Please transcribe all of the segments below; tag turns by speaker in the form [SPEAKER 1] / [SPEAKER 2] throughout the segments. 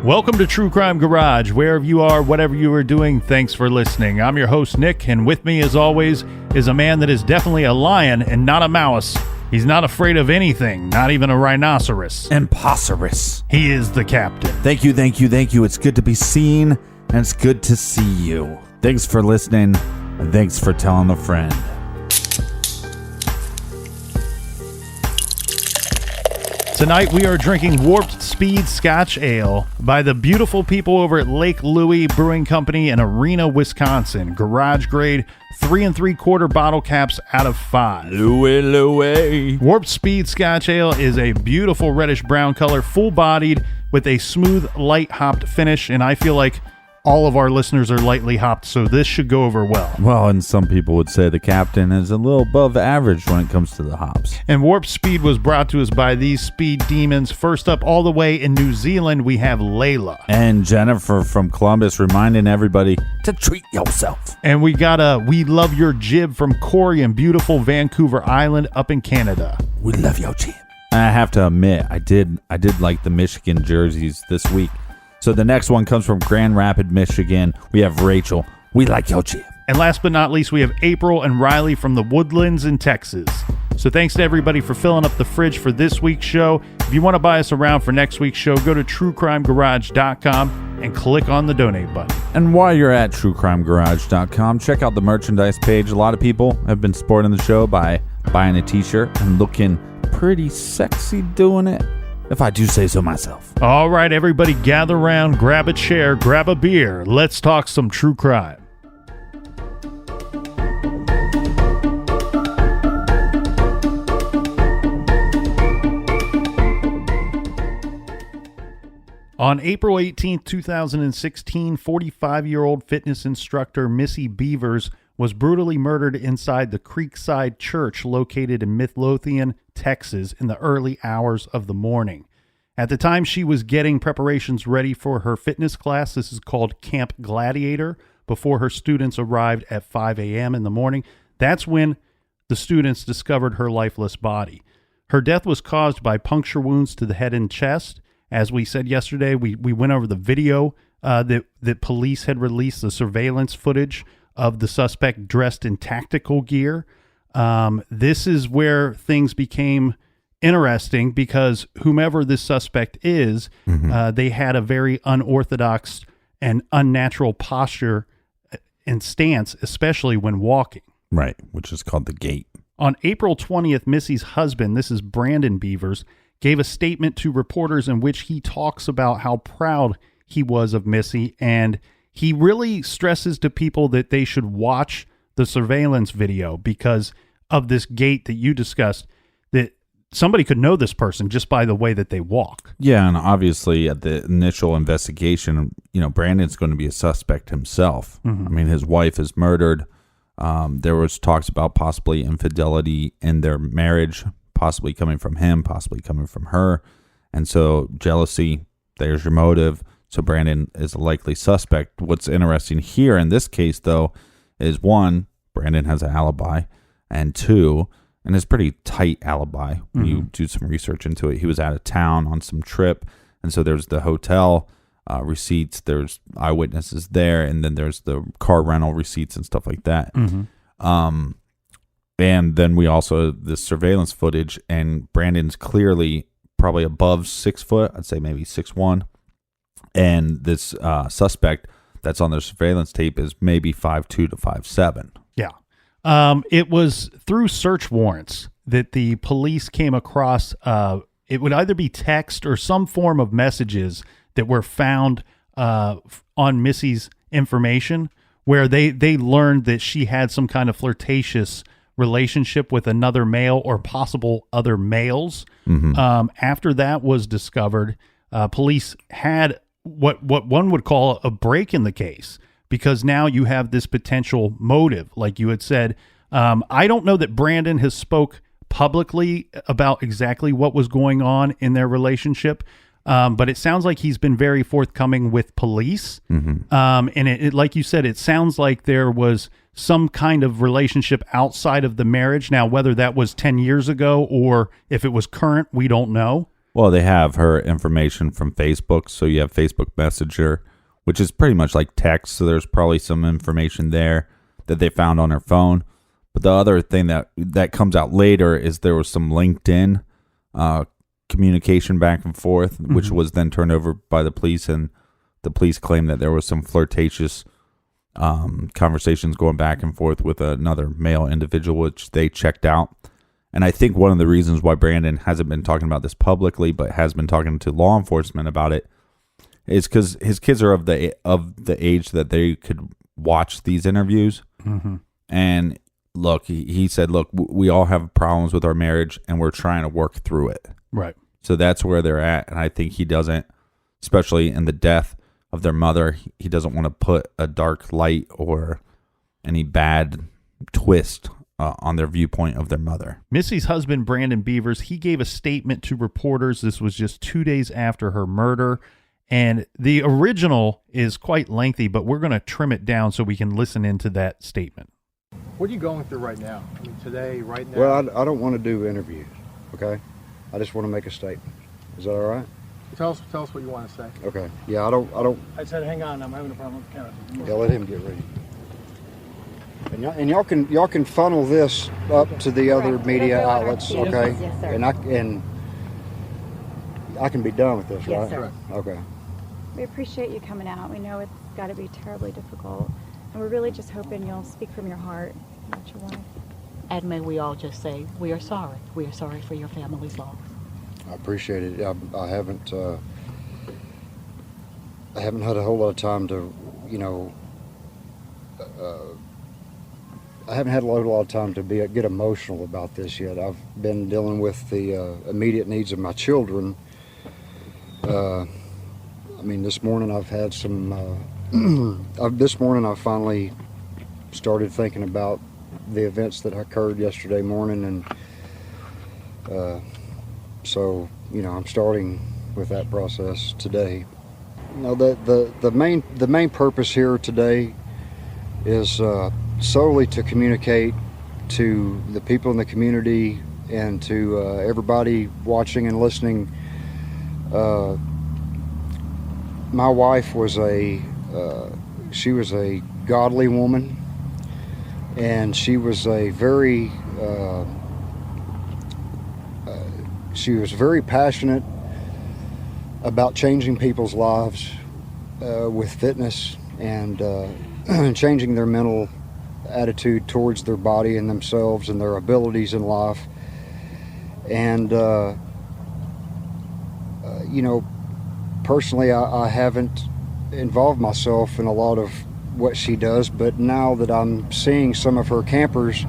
[SPEAKER 1] Welcome to True Crime Garage. Wherever you are, whatever you are doing, thanks for listening. I'm your host, Nick, and with me, as always, is a man that is definitely a lion and not a mouse. He's not afraid of anything, not even a rhinoceros.
[SPEAKER 2] Impossiris.
[SPEAKER 1] He is the captain.
[SPEAKER 2] Thank you. It's good to be seen, and it's good to see you. Thanks for listening, and thanks for telling a friend.
[SPEAKER 1] Tonight we are drinking Warped Speed Scotch Ale by the beautiful people over at Lake Louie Brewing Company in Arena, Wisconsin. Garage grade 3 3/4 bottle caps out of 5.
[SPEAKER 2] Louie.
[SPEAKER 1] Warped Speed Scotch Ale is a beautiful reddish brown color, full bodied with a smooth light hopped finish, and I feel like all of our listeners are lightly hopped, so this should go over well.
[SPEAKER 2] Well, and some people would say the captain is a little above average when it comes to the hops.
[SPEAKER 1] And Warp Speed was brought to us by these speed demons. First up, all the way in New Zealand, we have Layla.
[SPEAKER 2] And Jennifer from Columbus reminding everybody to treat yourself.
[SPEAKER 1] And we got a We Love Your Jib from Corey in beautiful Vancouver Island up in Canada.
[SPEAKER 2] We love your jib. I have to admit, I did like the Michigan jerseys this week. So the next one comes from Grand Rapids, Michigan. We have Rachel. We like your jib.
[SPEAKER 1] And last but not least, we have April and Riley from the Woodlands in Texas. So thanks to everybody for filling up the fridge for this week's show. If you want to buy us around for next week's show, go to truecrimegarage.com and click on the donate button.
[SPEAKER 2] And while you're at truecrimegarage.com, check out the merchandise page. A lot of people have been supporting the show by buying a t-shirt and looking pretty sexy doing it, if I do say so myself.
[SPEAKER 1] All right, everybody gather around, grab a chair, grab a beer. Let's talk some true crime. On April 18, 2016, 45-year-old fitness instructor Missy Bevers was brutally murdered inside the Creekside Church located in Midlothian, Texas, in the early hours of the morning. At the time she was getting preparations ready for her fitness class, this is called Camp Gladiator, before her students arrived at 5 a.m. in the morning, that's when the students discovered her lifeless body. Her death was caused by puncture wounds to the head and chest. As we said yesterday, we went over the video that police had released, the surveillance footage of the suspect dressed in tactical gear. This is where things became interesting because whomever this suspect is, they had a very unorthodox and unnatural posture and stance, especially when walking.
[SPEAKER 2] Right, which is called the gait.
[SPEAKER 1] On April 20th, Missy's husband, this is Brandon Bevers, gave a statement to reporters in which he talks about how proud he was of Missy, and he really stresses to people that they should watch the surveillance video because of this gait that you discussed, that somebody could know this person just by the way that they walk.
[SPEAKER 2] Yeah, and obviously at the initial investigation, Brandon's going to be a suspect himself. I mean, his wife is murdered. There was talks about possibly infidelity in their marriage, possibly coming from him, possibly coming from her. And so jealousy, there's your motive. So Brandon is a likely suspect. What's interesting here in this case, though, is one, Brandon has an alibi, and two, and it's pretty tight alibi. When you do some research into it, he was out of town on some trip, and so there's the hotel receipts, there's eyewitnesses there, and then there's the car rental receipts and stuff like that. And then we also this surveillance footage, and Brandon's clearly probably above 6 foot. I'd say maybe 6'1", and this suspect that's on the surveillance tape is maybe 5'2" to 5'7".
[SPEAKER 1] Yeah. It was through search warrants that the police came across, it would either be text or some form of messages that were found on Missy's information, where they learned that she had some kind of flirtatious relationship with another male or possible other males. After that was discovered, police had what one would call a break in the case, because now you have this potential motive, like you had said. I don't know that Brandon has spoke publicly about exactly what was going on in their relationship, but it sounds like he's been very forthcoming with police. And it, like you said, it sounds like there was some kind of relationship outside of the marriage. Now, whether that was 10 years ago or if it was current, we don't know.
[SPEAKER 2] Well, they have her information from Facebook. So you have Facebook Messenger, which is pretty much like text. So there's probably some information there that they found on her phone. But the other thing that comes out later is there was some LinkedIn communication back and forth, which was then turned over by the police. And the police claimed that there was some flirtatious conversations going back and forth with another male individual, which they checked out. And I think one of the reasons why Brandon hasn't been talking about this publicly, but has been talking to law enforcement about it, is because his kids are of the age that they could watch these interviews. And look, he said, look, we all have problems with our marriage, and we're trying to work through it.
[SPEAKER 1] Right.
[SPEAKER 2] So that's where they're at. And I think he doesn't, especially in the death of their mother, he doesn't want to put a dark light or any bad twist on their viewpoint of their mother.
[SPEAKER 1] Missy's husband, Brandon Bevers, he gave a statement to reporters. This was just 2 days after her murder. And the original is quite lengthy, but we're going to trim it down so we can listen into that statement.
[SPEAKER 3] What are you going through right now? I mean, today, right now?
[SPEAKER 4] Well, I don't want to do interviews, okay? I just want to make a statement. Is that all right?
[SPEAKER 3] Tell us what you want to say.
[SPEAKER 4] Okay. Yeah, I don't.
[SPEAKER 3] I said, hang on, I'm having a problem with the camera.
[SPEAKER 4] Yeah, let him get ready. And y'all can funnel this up to the other media outlets, okay?
[SPEAKER 5] Yes, sir.
[SPEAKER 4] And I can be done with this,
[SPEAKER 5] Yes,
[SPEAKER 4] right?
[SPEAKER 5] sir.
[SPEAKER 4] Okay.
[SPEAKER 5] We appreciate you coming out. We know it's got to be terribly difficult, and we're really just hoping you'll speak from your heart about your wife.
[SPEAKER 6] And may we all just say, we are sorry. We are sorry for your family's loss.
[SPEAKER 4] I appreciate it. I haven't had a whole lot of time to, I haven't had a lot of time to get emotional about this yet. I've been dealing with the immediate needs of my children. This morning I've had some. This morning I finally started thinking about the events that occurred yesterday morning, and so I'm starting with that process today. The main purpose here today is solely to communicate to the people in the community and to everybody watching and listening. My wife was she was a godly woman, and she was very passionate about changing people's lives with fitness and changing their mental attitude towards their body and themselves and their abilities in life. And personally, I haven't involved myself in a lot of what she does, but now that I'm seeing some of her campers,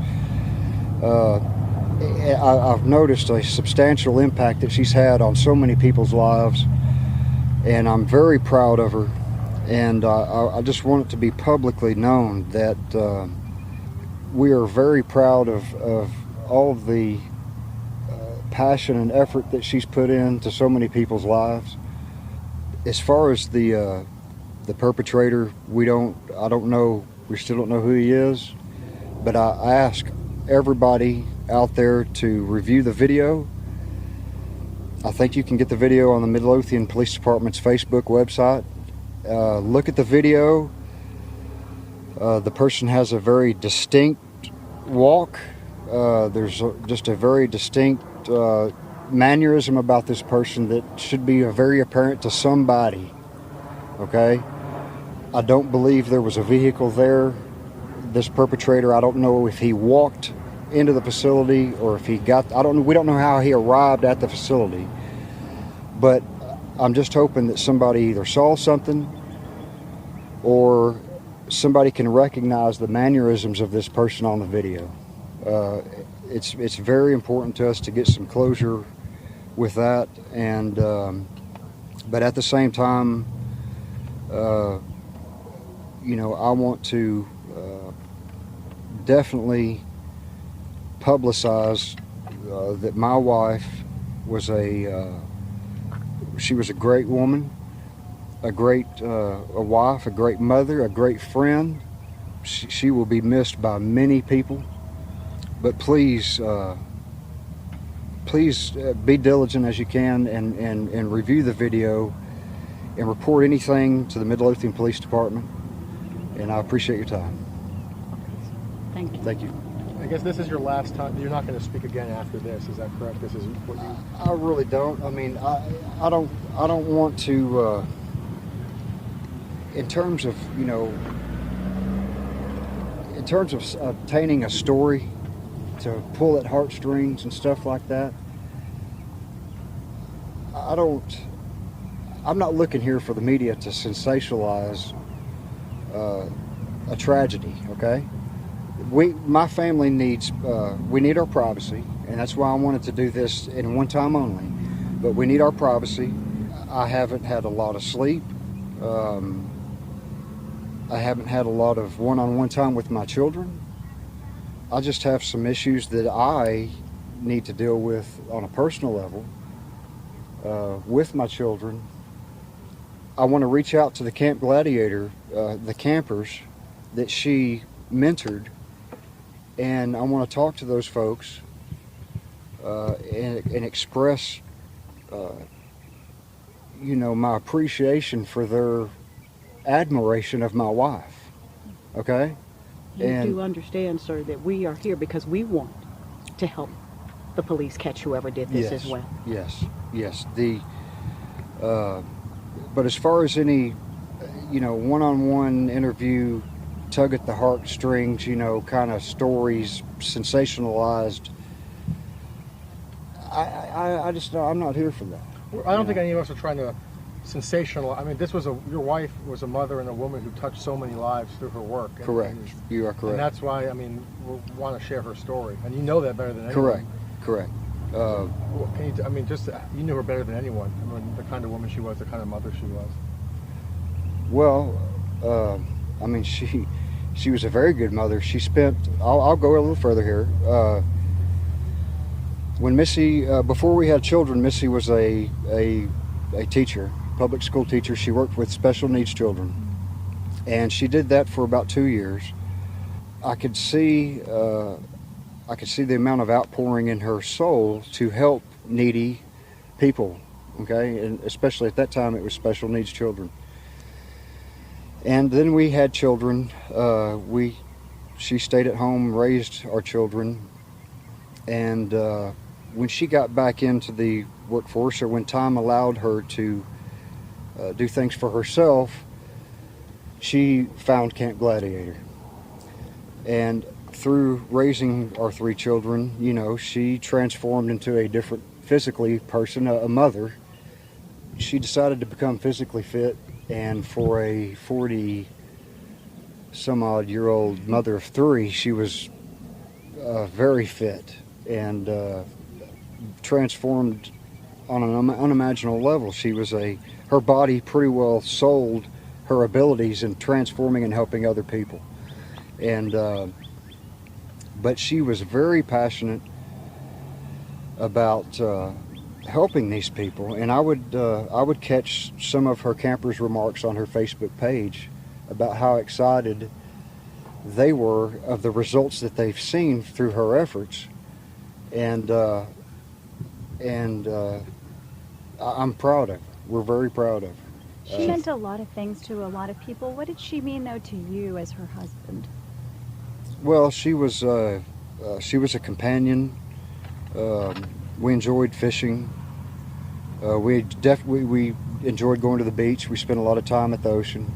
[SPEAKER 4] I've noticed a substantial impact that she's had on so many people's lives, and I'm very proud of her. And I just want it to be publicly known that we are very proud of all of the passion and effort that she's put into so many people's lives. As far as the perpetrator, I don't know, we still don't know who he is, but I ask everybody out there to review the video. I think you can get the video on the Midlothian Police Department's Facebook website. Look at the video. The person has a very distinct walk. There's just a very distinct mannerism about this person that should be very apparent to somebody. Okay? I don't believe there was a vehicle there. This perpetrator, I don't know if he walked into the facility or if he we don't know how he arrived at the facility. But I'm just hoping that somebody either saw something or somebody can recognize the mannerisms of this person on the video. It's very important to us to get some closure with that, and but at the same time, I want to definitely publicize that my wife was she was a great woman, a wife, a great mother, a great friend. She will be missed by many people, but please be diligent as you can and review the video and report anything to the Midlothian Police Department. And I appreciate your time.
[SPEAKER 6] Thank you.
[SPEAKER 4] Thank you.
[SPEAKER 3] I guess this is your last time. You're not going to speak again after this. Is that correct? This is what you.
[SPEAKER 4] I really don't. I mean, I don't want to. In terms of in terms of obtaining a story to pull at heartstrings and stuff like that, I'm not looking here for the media to sensationalize a tragedy. Okay. My family needs, we need our privacy, and that's why I wanted to do this in one time only. But we need our privacy. I haven't had a lot of sleep. I haven't had a lot of one-on-one time with my children. I just have some issues that I need to deal with on a personal level with my children. I want to reach out to the Camp Gladiator, the campers that she mentored, and I want to talk to those folks and express, my appreciation for their admiration of my wife. Okay?
[SPEAKER 6] You do understand, sir, that we are here because we want to help the police catch whoever did this as well.
[SPEAKER 4] Yes. But as far as any, one-on-one interview, tug at the heartstrings, kind of stories, sensationalized, I'm not here for that.
[SPEAKER 3] I don't think any of us are trying to sensational. I mean, your wife was a mother and a woman who touched so many lives through her work.
[SPEAKER 4] Correct. You are correct.
[SPEAKER 3] And that's why, we want to share her story. And you know that better than anyone.
[SPEAKER 4] Correct.
[SPEAKER 3] You knew her better than anyone. The kind of woman she was, the kind of mother she was.
[SPEAKER 4] Well, she was a very good mother. She spent, I'll go a little further here. When Missy, before we had children, Missy was a teacher, public school teacher. She worked with special needs children. And she did that for about 2 years. I could see the amount of outpouring in her soul to help needy people, okay? And especially at that time, it was special needs children. And then we had children. She stayed at home, raised our children. And when she got back into the workforce, or when time allowed her to do things for herself, she found Camp Gladiator. And through raising our 3 children, she transformed into a different physically person, a mother. She decided to become physically fit, and for a 40-some-odd-year-old mother of 3, she was very fit and transformed on an unimaginable level. Her body pretty well sold her abilities in transforming and helping other people. And but she was very passionate about helping these people, and I would catch some of her campers' remarks on her Facebook page about how excited they were of the results that they've seen through her efforts, and I'm proud of her. We're very proud of her.
[SPEAKER 5] She meant a lot of things to a lot of people. What did she mean, though, to you as her husband?
[SPEAKER 4] Well, she was a companion. We enjoyed fishing. We enjoyed going to the beach. We spent a lot of time at the ocean.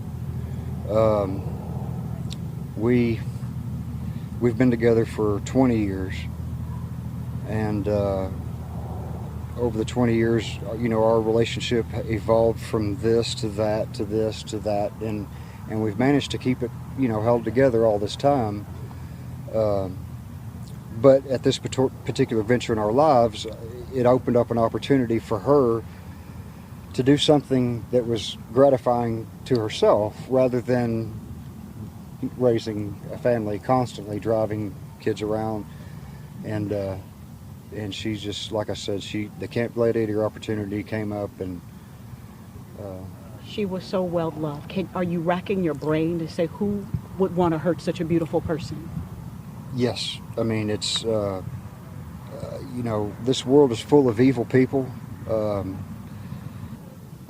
[SPEAKER 4] We've been together for 20 years, and over the 20 years, our relationship evolved from this to that to this to that, and we've managed to keep it, held together all this time. But at this particular venture in our lives, it opened up an opportunity for her to do something that was gratifying to herself rather than raising a family, constantly driving kids around. And she's just, like I said, the Camp Gladiator opportunity came up, and
[SPEAKER 6] She was so well loved. Are you racking your brain to say who would want to hurt such a beautiful person?
[SPEAKER 4] yes, I mean, it's, this world is full of evil people.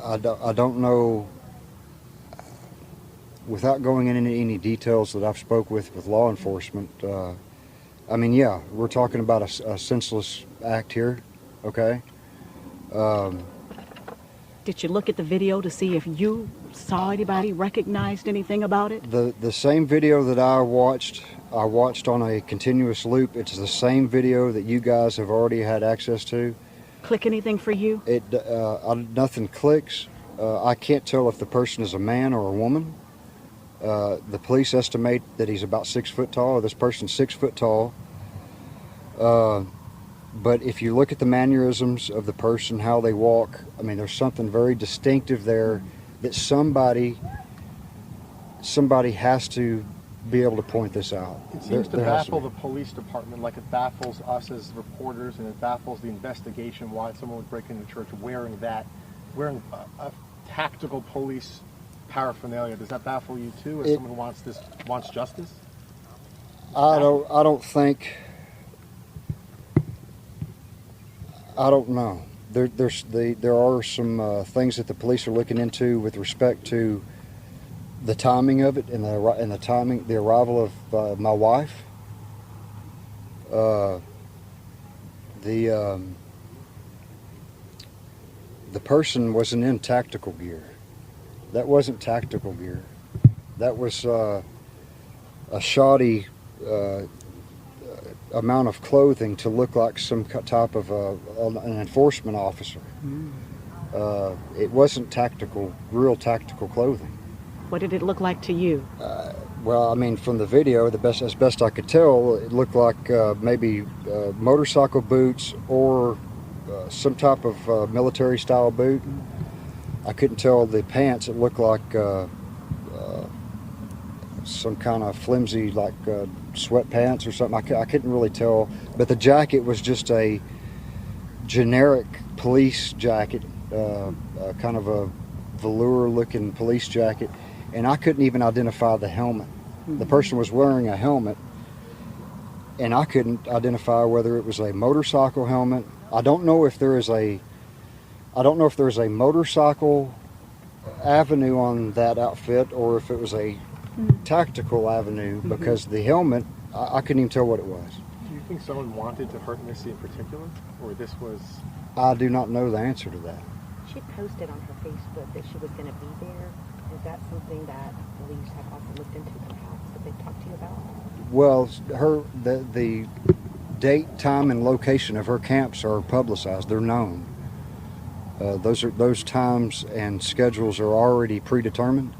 [SPEAKER 4] I don't know, without going into any details that I've spoke with law enforcement, I mean, yeah, we're talking about a senseless act here, okay?
[SPEAKER 6] Did you look at the video to see if you saw anybody, recognized anything about it?
[SPEAKER 4] The same video that I watched on a continuous loop. It's the same video that you guys have already had access to.
[SPEAKER 6] Click anything for you?
[SPEAKER 4] Nothing clicks. I can't tell if the person is a man or a woman. The police estimate that he's about 6 foot tall. This person's 6 foot tall. But if you look at the mannerisms of the person, how they walk, I mean, there's something very distinctive there that somebody has to be able to point this out.
[SPEAKER 3] It seems to baffle the police department like it baffles us as reporters, and it baffles the investigation why someone would break into church wearing a tactical police paraphernalia. Does that baffle you too, as someone who wants justice? I don't know. There are some things that the police are looking into with respect to the timing of it and the arrival of my wife. The person wasn't in tactical gear. That wasn't tactical gear. That was a shoddy amount of clothing to look like some type of an enforcement officer. It wasn't real tactical clothing.
[SPEAKER 6] What did it look like to you?
[SPEAKER 4] Well, I mean, from the video, as best I could tell, it looked like maybe motorcycle boots or some type of military-style boot. I couldn't tell the pants. It looked like some kind of flimsy, like sweatpants or something. I couldn't really tell. But the jacket was just a generic police jacket, kind of a velour-looking police jacket. And I couldn't even identify the helmet. The person was wearing a helmet, and I couldn't identify whether it was a motorcycle helmet. I don't know if there is a motorcycle avenue on that outfit, or if it was a tactical avenue, because the helmet, I couldn't even tell what it was.
[SPEAKER 3] Do you think someone wanted to hurt Missy in particular, or this was?
[SPEAKER 4] I do not know the answer to that.
[SPEAKER 7] She posted on her Facebook that she was going to be there. Is that something that police have also looked into, perhaps, that they've talked to you about?
[SPEAKER 4] Well, the date, time, and location of her camps are publicized. They're known. Those times and schedules are already predetermined.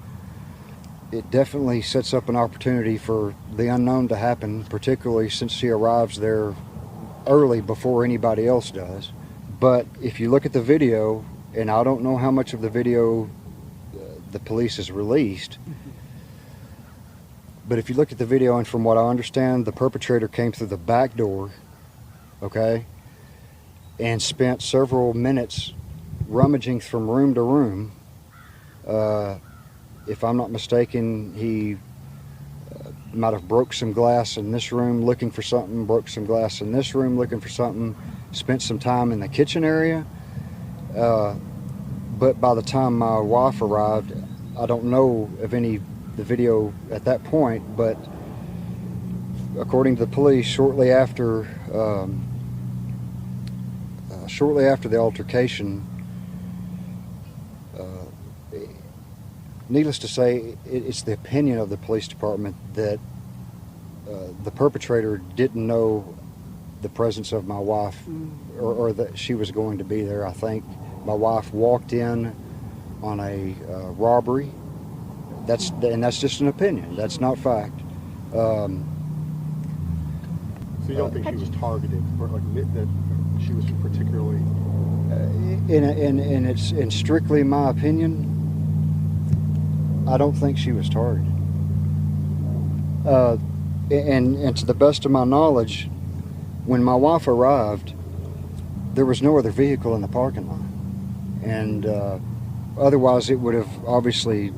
[SPEAKER 4] It definitely sets up an opportunity for the unknown to happen, particularly since she arrives there early before anybody else does. But if you look at the video, and I don't know how much of the video the police has released, but if you look at the video, and from what I understand, the perpetrator came through the back door, okay, and spent several minutes rummaging from room to room. If I'm not mistaken, he might have broke some glass in this room looking for something, broke some glass in this room looking for something, spent some time in the kitchen area. But by the time my wife arrived, I don't know of the video at that point, but according to the police, shortly after the altercation, needless to say, it's the opinion of the police department that the perpetrator didn't know the presence of my wife, or that she was going to be there. I think my wife walked in on a robbery. That's just an opinion. That's not fact.
[SPEAKER 3] So you don't think she was targeted, or like that she was particularly
[SPEAKER 4] and it's in strictly my opinion, I don't think she was targeted. And to the best of my knowledge, when my wife arrived, there was no other vehicle in the parking lot, and otherwise it would have obviously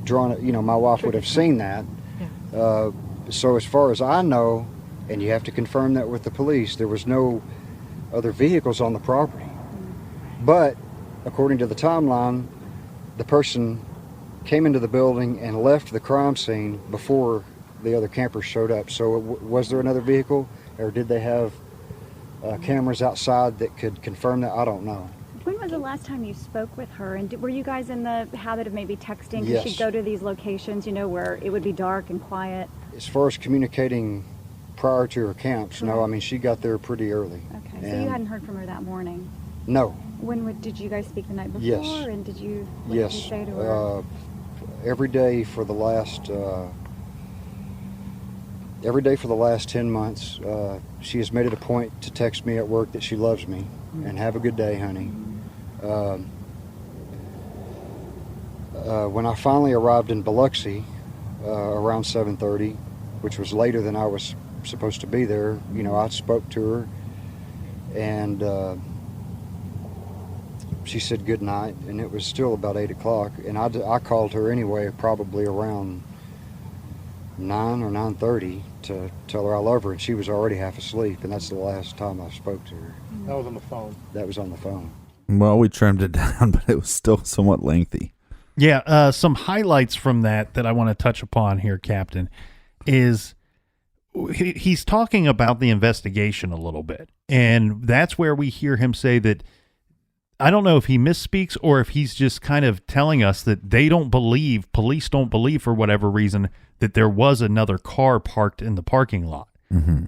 [SPEAKER 4] drawn it. You know, my wife would have seen that. So as far as I know, and you have to confirm that with the police, there was no other vehicles on the property. But according to the timeline, the person came into the building and left the crime scene before the other campers showed up. So was there another vehicle, or did they have cameras outside that could confirm that? I don't know.
[SPEAKER 5] When was the last time you spoke with her? And were you guys in the habit of maybe texting?
[SPEAKER 4] Yes.
[SPEAKER 5] She'd go to these locations, you know, where it would be dark and quiet.
[SPEAKER 4] As far as communicating prior to her camps, no. I mean, she got there pretty early.
[SPEAKER 5] Okay, so you hadn't heard from her that morning?
[SPEAKER 4] No.
[SPEAKER 5] Did you guys speak the night before?
[SPEAKER 4] Yes.
[SPEAKER 5] And what did you say to her?
[SPEAKER 4] Every day for the last 10 months, she has made it a point to text me at work that she loves me and have a good day, honey. When I finally arrived in Biloxi around 7:30, which was later than I was supposed to be there, you know, I spoke to her, and she said good night, and it was still about 8 o'clock, and I called her anyway, probably around 9 or 9:30 to tell her I love her, and she was already half asleep, and that's the last time I spoke to her.
[SPEAKER 3] That was on the phone.
[SPEAKER 4] That was on the phone.
[SPEAKER 2] Well, we trimmed it down, but it was still somewhat lengthy.
[SPEAKER 1] Yeah, some highlights from that I want to touch upon here, Captain, is he's talking about the investigation a little bit, and that's where we hear him say that, I don't know if he misspeaks or if he's just kind of telling us that police don't believe for whatever reason, that there was another car parked in the parking lot.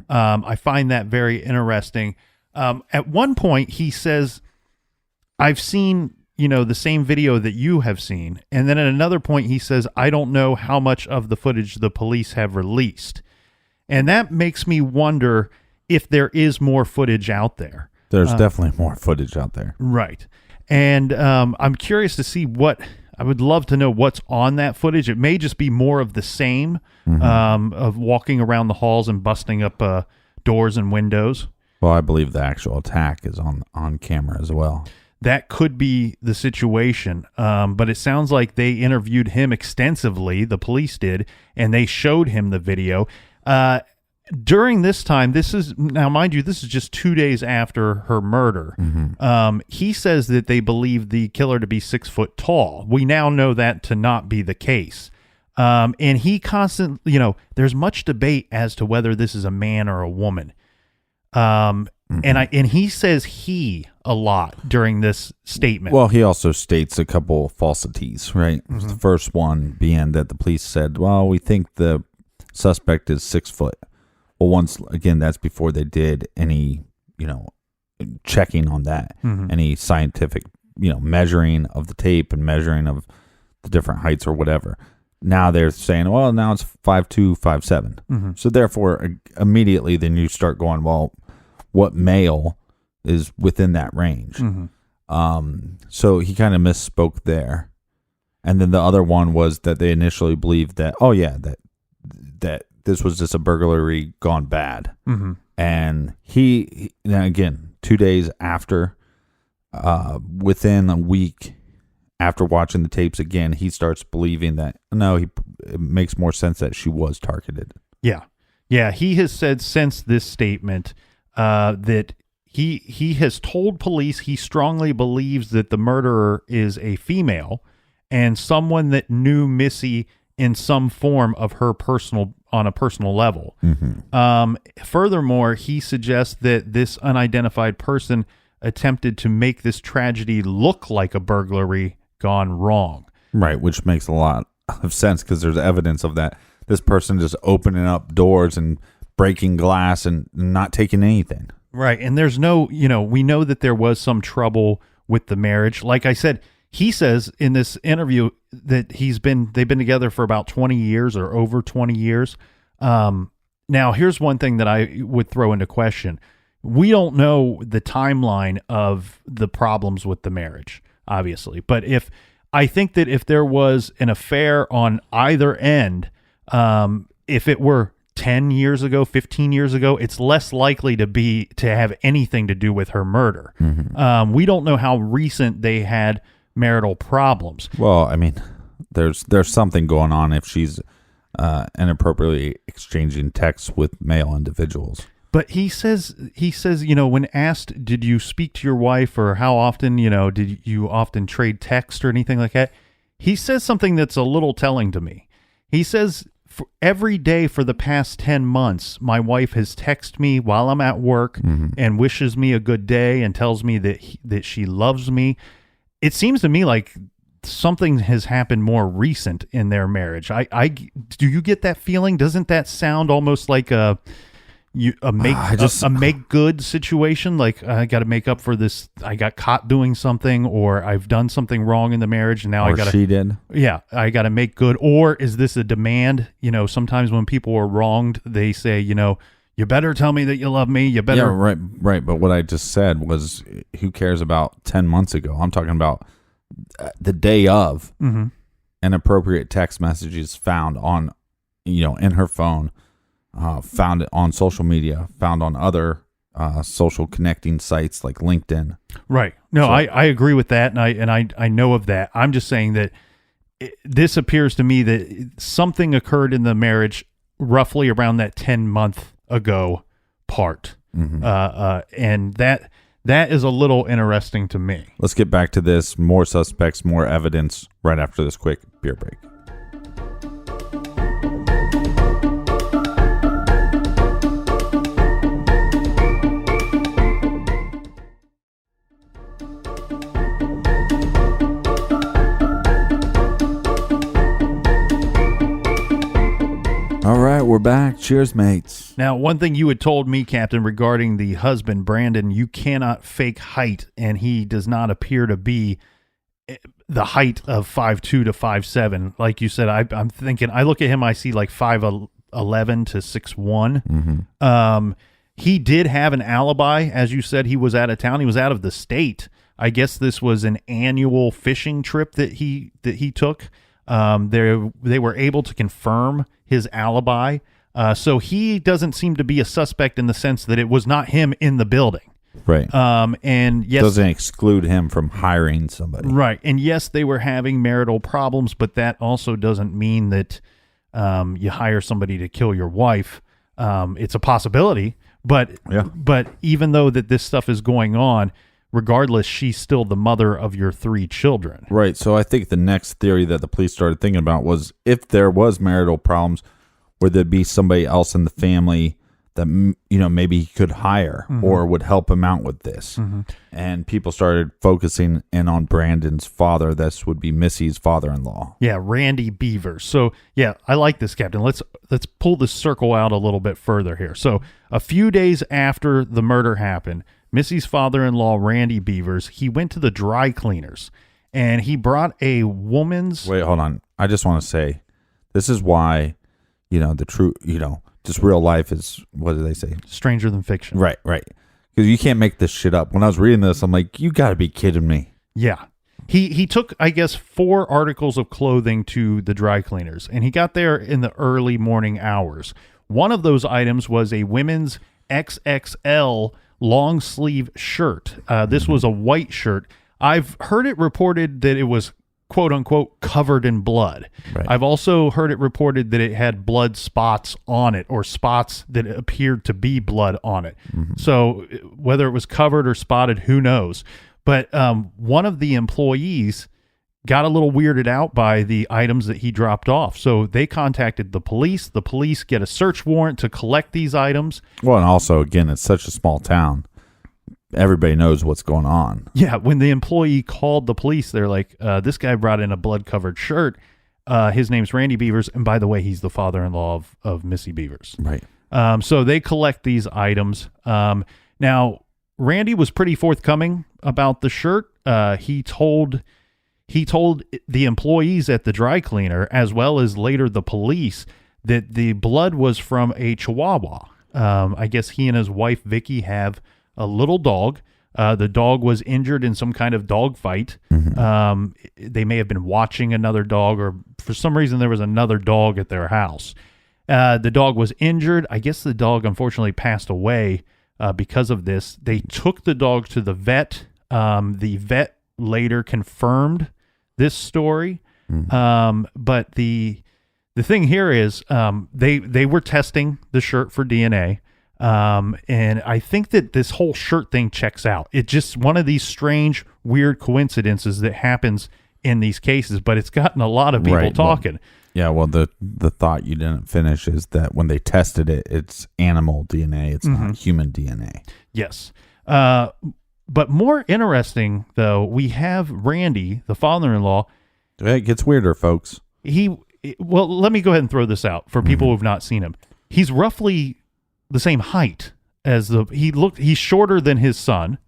[SPEAKER 1] I find that very interesting. At one point, he says, I've seen, the same video that you have seen. And then at another point, he says, I don't know how much of the footage the police have released. And that makes me wonder if there is more footage out there.
[SPEAKER 2] There's definitely more footage out there.
[SPEAKER 1] Right. And I'm curious to see I would love to know what's on that footage. It may just be more of the same, of walking around the halls and busting up doors and windows.
[SPEAKER 2] Well, I believe the actual attack is on camera as well.
[SPEAKER 1] That could be the situation, but it sounds like they interviewed him extensively, the police did, and they showed him the video. During this time, now mind you, this is just 2 days after her murder. He says that they believe the killer to be 6 foot tall. We now know that to not be the case. And he constantly, there's much debate as to whether this is a man or a woman. And he says he a lot during this statement.
[SPEAKER 2] Well, he also states a couple falsities, right? The first one being that the police said, well, we think the suspect is 6 foot. Well, once again, that's before they did any, checking on that, any scientific, measuring of the tape and measuring of the different heights or whatever. Now they're saying, well, now it's 5'2", 5'7". So therefore, immediately, then you start going, well, what male is within that range? So he kind of misspoke there. And then the other one was that they initially believed that, that this was just a burglary gone bad. And he now again, 2 days after, within a week after watching the tapes again, he starts believing that, it makes more sense that she was targeted.
[SPEAKER 1] Yeah. He has said since this statement that he has told police he strongly believes that the murderer is a female and someone that knew Missy in some form of her on a personal level. Furthermore, he suggests that this unidentified person attempted to make this tragedy look like a burglary gone wrong.
[SPEAKER 2] Right, which makes a lot of sense because there's evidence of that. This person just opening up doors and breaking glass and not taking anything.
[SPEAKER 1] Right, and there's no, we know that there was some trouble with the marriage. Like I said, he says in this interview that they've been together for about 20 years or over 20 years. Now, here's one thing that I would throw into question. we don't know the timeline of the problems with the marriage, obviously. But I think that if there was an affair on either end, if it were 10 years ago, 15 years ago, it's less likely to have anything to do with her murder. We don't know how recent they had marital problems.
[SPEAKER 2] Well, I mean, there's something going on if she's inappropriately exchanging texts with male individuals.
[SPEAKER 1] But he says, when asked, did you speak to your wife, or how often, did you often trade text or anything like that? He says something that's a little telling to me. He says, every day for the past 10 months, my wife has texted me while I'm at work and wishes me a good day and tells me that she loves me. It seems to me like something has happened more recent in their marriage. Do you get that feeling? Doesn't that sound almost like a make good situation? Like, I got to make up for this. I got caught doing something, or I've done something wrong in the marriage, and now I got to.
[SPEAKER 2] She did.
[SPEAKER 1] Yeah, I got to make good. Or is this a demand? Sometimes when people are wronged, they say, you better tell me that you love me. You better.
[SPEAKER 2] Yeah, right. But what I just said was, who cares about 10 months ago? I'm talking about the day of inappropriate text messages found on, in her phone, found it on social media, found on other social connecting sites like LinkedIn.
[SPEAKER 1] Right. No, so, I agree with that, and I know of that. I'm just saying that this appears to me that something occurred in the marriage roughly around that 10-month ago part, and that is a little interesting to me.
[SPEAKER 2] Let's get back to this. More suspects, more evidence right after this quick beer break. All right, we're back. Cheers, mates.
[SPEAKER 1] Now, one thing you had told me, Captain, regarding the husband, Brandon, you cannot fake height, and he does not appear to be the height of 5'2" to 5'7". Like you said, I'm thinking, I look at him, I see like 5'11" to 6'1". He did have an alibi. As you said, he was out of town. He was out of the state. I guess this was an annual fishing trip that he took. They were able to confirm his alibi. So he doesn't seem to be a suspect in the sense that it was not him in the building.
[SPEAKER 2] Right.
[SPEAKER 1] And yes,
[SPEAKER 2] doesn't exclude him from hiring somebody.
[SPEAKER 1] Right. And yes, they were having marital problems, but that also doesn't mean that you hire somebody to kill your wife. It's a possibility, but even though that this stuff is going on, regardless, she's still the mother of your 3 children.
[SPEAKER 2] Right. So I think the next theory that the police started thinking about was, if there was marital problems, would there be somebody else in the family that, maybe he could hire or would help him out with this? And people started focusing in on Brandon's father. This would be Missy's father-in-law.
[SPEAKER 1] Yeah, Randy Bevers. So, yeah, I like this, Captain. Let's pull this circle out a little bit further here. So, a few days after the murder happened, Missy's father-in-law, Randy Bevers, he went to the dry cleaners, and he brought a woman's...
[SPEAKER 2] Wait, hold on. I just want to say, this is why, the true, just real life is, what do they say?
[SPEAKER 1] Stranger than fiction.
[SPEAKER 2] Right. Because you can't make this shit up. When I was reading this, I'm like, you got to be kidding me.
[SPEAKER 1] Yeah. He took, I guess, 4 articles of clothing to the dry cleaners, and he got there in the early morning hours. One of those items was a women's XXL long sleeve shirt. This was a white shirt. I've heard it reported that it was quote unquote covered in blood.
[SPEAKER 2] Right.
[SPEAKER 1] I've also heard it reported that it had blood spots on it, or spots that appeared to be blood on it. So whether it was covered or spotted, who knows? But one of the employees got a little weirded out by the items that he dropped off. So they contacted the police. The police get a search warrant to collect these items.
[SPEAKER 2] Well, and also, again, it's such a small town. Everybody knows what's going on.
[SPEAKER 1] Yeah, when the employee called the police, they're like, this guy brought in a blood-covered shirt. His name's Randy Bevers. And by the way, he's the father-in-law of Missy Bevers.
[SPEAKER 2] Right.
[SPEAKER 1] So they collect these items. Now, Randy was pretty forthcoming about the shirt. He told the employees at the dry cleaner, as well as later the police, that the blood was from a Chihuahua. I guess he and his wife, Vicky, have a little dog. The dog was injured in some kind of dog fight. They may have been watching another dog, or for some reason there was another dog at their house. The dog was injured. I guess the dog unfortunately passed away because of this. They took the dog to the vet. The vet later confirmed this story. But the thing here is they were testing the shirt for DNA. And I think that this whole shirt thing checks out. It's just one of these strange, weird coincidences that happens in these cases, but it's gotten a lot of people talking.
[SPEAKER 2] Well, the thought you didn't finish is that when they tested it, it's animal DNA. It's not human DNA.
[SPEAKER 1] Yes. But more interesting, though, we have Randy, the father-in-law.
[SPEAKER 2] It gets weirder, folks.
[SPEAKER 1] Well, let me go ahead and throw this out for people who've not seen him. He's roughly the same height as he's shorter than his son,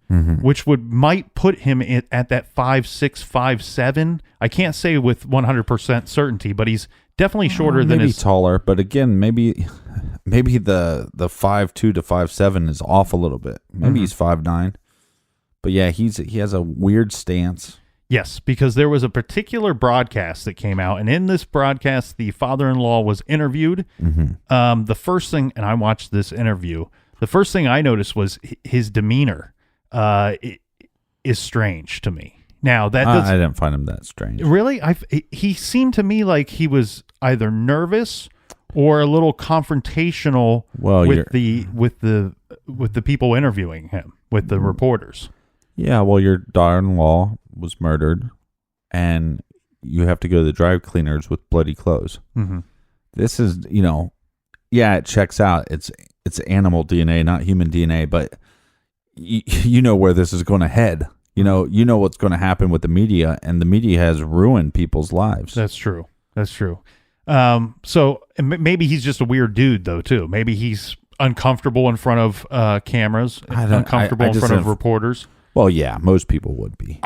[SPEAKER 1] which might put him at that 5'6", 5'7". I can't say with 100% certainty, but he's definitely shorter than his
[SPEAKER 2] taller. But again, maybe the 5'2" to 5'7" is off a little bit. Maybe he's 5'9". But yeah, he has a weird stance.
[SPEAKER 1] Yes, because there was a particular broadcast that came out, and in this broadcast, the father-in-law was interviewed. The first thing, and I watched this interview, the first thing I noticed was his demeanor is strange to me. Now, I
[SPEAKER 2] didn't find him that strange.
[SPEAKER 1] Really? He seemed to me like he was either nervous or a little confrontational with the people interviewing him, with the reporters.
[SPEAKER 2] Yeah, well, your daughter-in-law was murdered, and you have to go to the dry cleaners with bloody clothes. This is, it checks out. It's animal DNA, not human DNA, but you know where this is going to head. You know what's going to happen with the media, and the media has ruined people's lives.
[SPEAKER 1] That's true. So maybe he's just a weird dude, though, too. Maybe he's uncomfortable in front of cameras, uncomfortable in front of reporters.
[SPEAKER 2] Well, yeah, most people would be.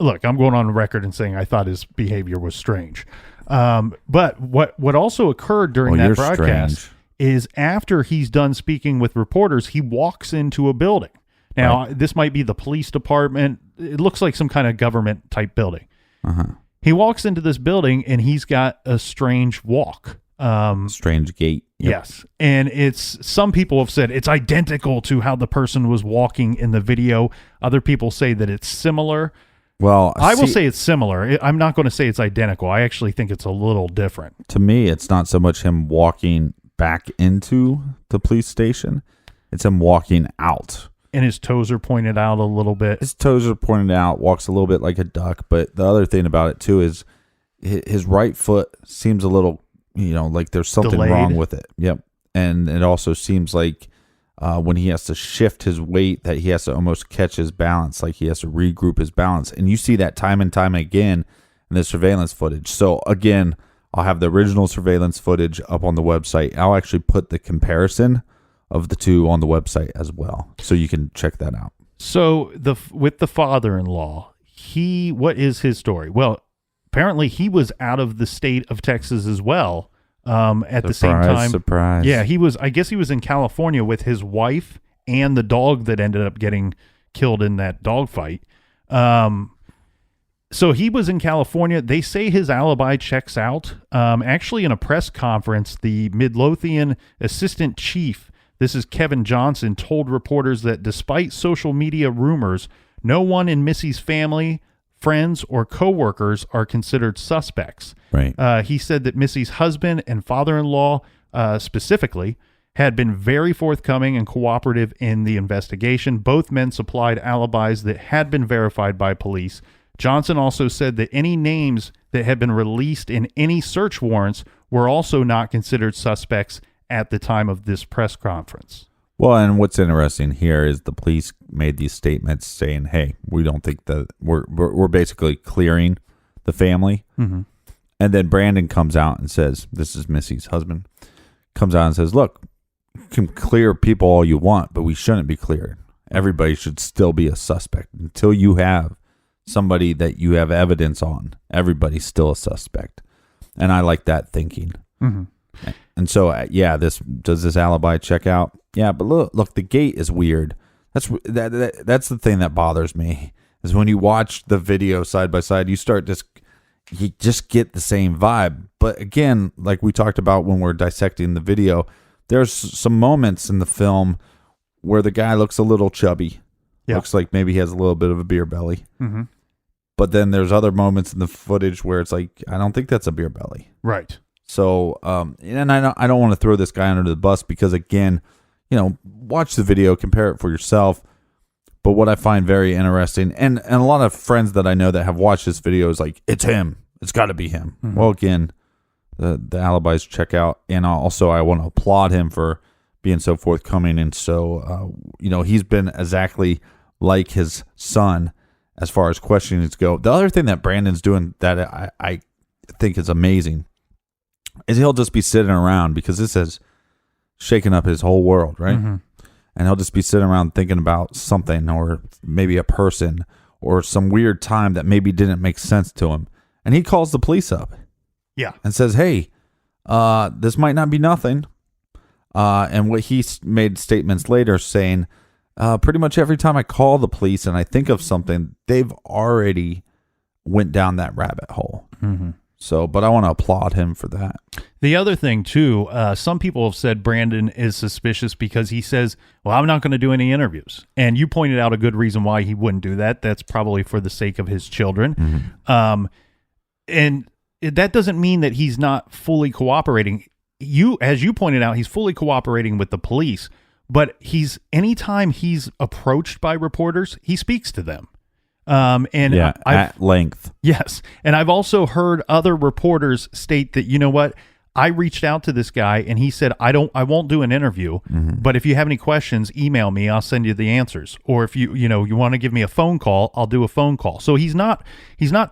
[SPEAKER 1] Look, I'm going on record and saying I thought his behavior was strange. But what also occurred during that broadcast is after he's done speaking with reporters, he walks into a building. Now, this might be the police department. It looks like some kind of government type building. He walks into this building and he's got a strange walk.
[SPEAKER 2] Strange gait. Yep.
[SPEAKER 1] Yes. And some people have said it's identical to how the person was walking in the video. Other people say that it's similar.
[SPEAKER 2] Well,
[SPEAKER 1] I will say it's similar. I'm not going to say it's identical. I actually think it's a little different.
[SPEAKER 2] To me, it's not so much him walking back into the police station. It's him walking out.
[SPEAKER 1] And his toes are pointed out a little bit.
[SPEAKER 2] His toes are pointed out, walks a little bit like a duck. But the other thing about it, too, is his right foot seems a little, like there's something
[SPEAKER 1] delayed.
[SPEAKER 2] Wrong with it. Yep. And it also seems like when he has to shift his weight, that he has to almost catch his balance, like he has to regroup his balance. And you see that time and time again in the surveillance footage. So, again, I'll have the original surveillance footage up on the website. I'll actually put the comparison of the two on the website as well, so you can check that out.
[SPEAKER 1] So with the father-in-law, what is his story? Well, apparently he was out of the state of Texas as well. The same time,
[SPEAKER 2] surprise.
[SPEAKER 1] Yeah, I guess he was in California with his wife and the dog that ended up getting killed in that dog fight. So he was in California. They say his alibi checks out. Actually, in a press conference, the Midlothian assistant chief, this is Kevin Johnson, told reporters that despite social media rumors, no one in Missy's family, friends, or coworkers are considered suspects.
[SPEAKER 2] Right.
[SPEAKER 1] He said that Missy's husband and father-in-law, specifically, had been very forthcoming and cooperative in the investigation. Both men supplied alibis that had been verified by police. Johnson also said that any names that had been released in any search warrants were also not considered suspects at the time of this press conference.
[SPEAKER 2] Well, and what's interesting here is the police made these statements saying, hey, we don't think that we're basically clearing the family.
[SPEAKER 1] Mm-hmm.
[SPEAKER 2] And then Brandon comes out and says, this is Missy's husband, comes out and says, look, you can clear people all you want, but we shouldn't be cleared. Everybody should still be a suspect. Until you have somebody that you have evidence on, everybody's still a suspect. And I like that thinking.
[SPEAKER 1] Mm-hmm.
[SPEAKER 2] And so, does this alibi check out? Yeah, but look, the gate is weird. That's the thing that bothers me is when you watch the video side by side, you just get the same vibe. But again, like we talked about when we're dissecting the video, there's some moments in the film where the guy looks a little chubby.
[SPEAKER 1] Yeah.
[SPEAKER 2] Looks like maybe he has a little bit of a beer belly.
[SPEAKER 1] Mm-hmm.
[SPEAKER 2] But then there's other moments in the footage where it's like, I don't think that's a beer belly.
[SPEAKER 1] Right.
[SPEAKER 2] So, and I don't want to throw this guy under the bus because, again, watch the video, compare it for yourself. But what I find very interesting, and a lot of friends that I know that have watched this video is like, it's him. It's got to be him. Mm-hmm. Well, again, the alibis check out. And also, I want to applaud him for being so forthcoming. And so, he's been exactly like his son as far as questionings go. The other thing that Brandon's doing that I think is amazing is he'll just be sitting around because this has shaken up his whole world, right?
[SPEAKER 1] Mm-hmm.
[SPEAKER 2] And he'll just be sitting around thinking about something or maybe a person or some weird time that maybe didn't make sense to him. And he calls the police up.
[SPEAKER 1] Yeah.
[SPEAKER 2] And says, hey, this might not be nothing. And what he made statements later saying, pretty much every time I call the police and I think of something, they've already went down that rabbit hole.
[SPEAKER 1] Mm-hmm.
[SPEAKER 2] So, but I want to applaud him for that.
[SPEAKER 1] The other thing, too, some people have said Brandon is suspicious because he says, well, I'm not going to do any interviews. And you pointed out a good reason why he wouldn't do that. That's probably for the sake of his children.
[SPEAKER 2] Mm-hmm.
[SPEAKER 1] And that doesn't mean that he's not fully cooperating. As you pointed out, he's fully cooperating with the police. But anytime he's approached by reporters, he speaks to them.
[SPEAKER 2] At length.
[SPEAKER 1] Yes. And I've also heard other reporters state that, you know what, I reached out to this guy and he said, I won't do an interview,
[SPEAKER 2] Mm-hmm.
[SPEAKER 1] but if you have any questions, email me, I'll send you the answers. Or if you want to give me a phone call, I'll do a phone call. So he's not